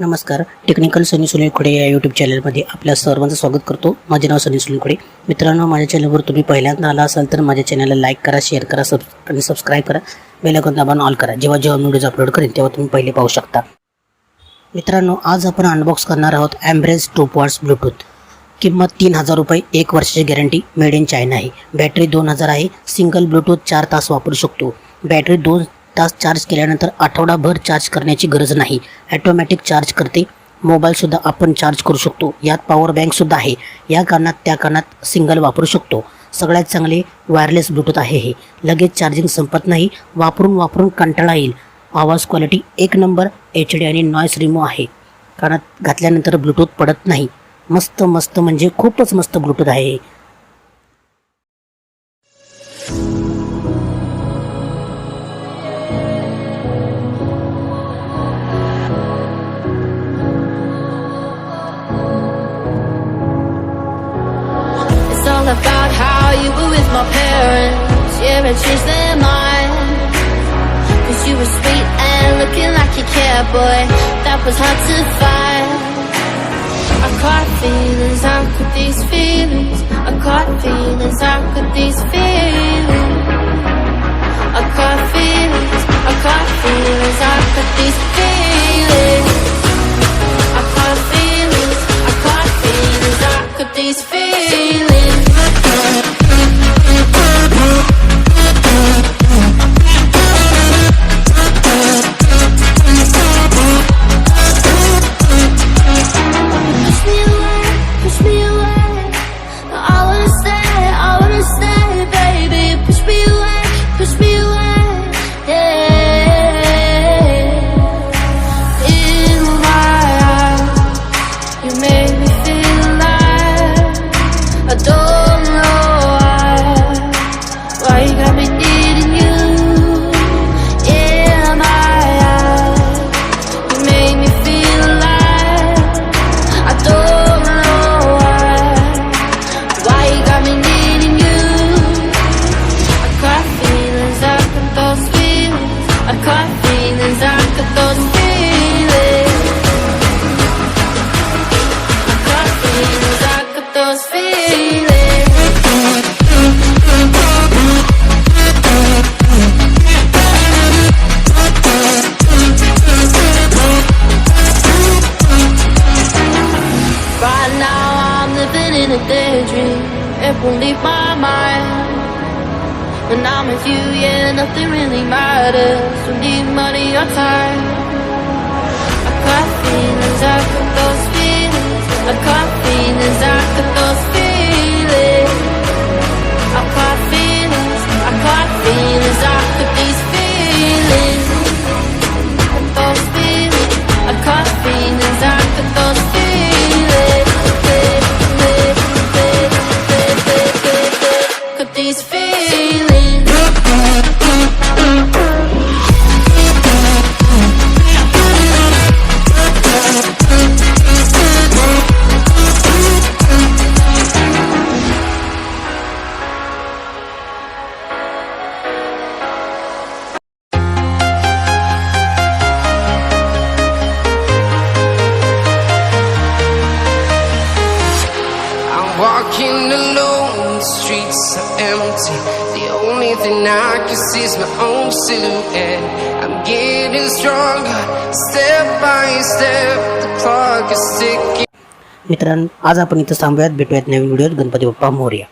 नमस्कार, टेक्निकल सनी सुनील खुडे या यूट्यूब चॅनलमध्ये आपल्या सर्वांचं स्वागत करतो। माझे नाव सनी सुनील खुडे। मित्रांनो, माझ्या चॅनलवर तुम्ही पहिल्यांदा आला असाल तर माझ्या चॅनलला लाईक करा, शेअर करा आणि सबस्क्राईब करा। बेल आयकॉन दाबून ऑल करा। जेव्हा व्हिडिओज अपलोड करेन तेव्हा तुम्ही पहिले पाहू शकता। मित्रांनो, आज आपण अनबॉक्स करणार आहोत AMBRANE TRUPODS ब्लूटूथ। किंमत 3000 रुपये, 1 वर्षाची गॅरंटी, मेड इन चायना आहे। बॅटरी 2000 आहे। सिंगल ब्लूटूथ 4 तास वापरू शकतो। बॅटरी 2 तास चार्ज केल्यानंतर आठवडाभर चार्ज करण्याची गरज नाही। ऑटोमॅटिक चार्ज करते। मोबाईल सुद्धा आपण चार्ज करू शकतो। यात पॉवर बँक सुद्धा आहे। या कानात त्या कानात सिंगल वापरू शकतो। सगळ्यात चांगले वायरलेस ब्लूटूथ आहे हे। लगेच चार्जिंग संपत नाही। वापरून कंटाळा येईल। आवाज क्वालिटी 1 नंबर, HD आणि नॉईस रिमूव्ह आहे। कानात घातल्यानंतर ब्लूटूथ पडत नाही। मस्त म्हणजे खूपच मस्त ब्लूटूथ आहे हे। About how you were with my parents, yeah, and changed their mind. 'Cause you were sweet and looking like you cared, boy, that was hard to find. I caught feelings, how could these feelings? I caught feelings, how could these feelings? I caught feelings, how could these feelings? I caught feelings, how could these feelings? In a daydream, it won't leave my mind. When I'm with you, yeah, nothing really matters. Don't need money or time. I got feelings, I got those feelings. I got feelings, I got those feelings. I got feelings, I got feelings, I got these feelings. Those feelings, I got feelings, I got those feelings. These feelings. Walking alone, the streets are empty. The only thing I can see is my own silhouette. I'm getting stronger, step by step. The clock is ticking. मित्रांनो, आज आपण इथं थांबूयात। भेटूयात नवीन व्हिडिओत। गणपती बाप्पा मोरया।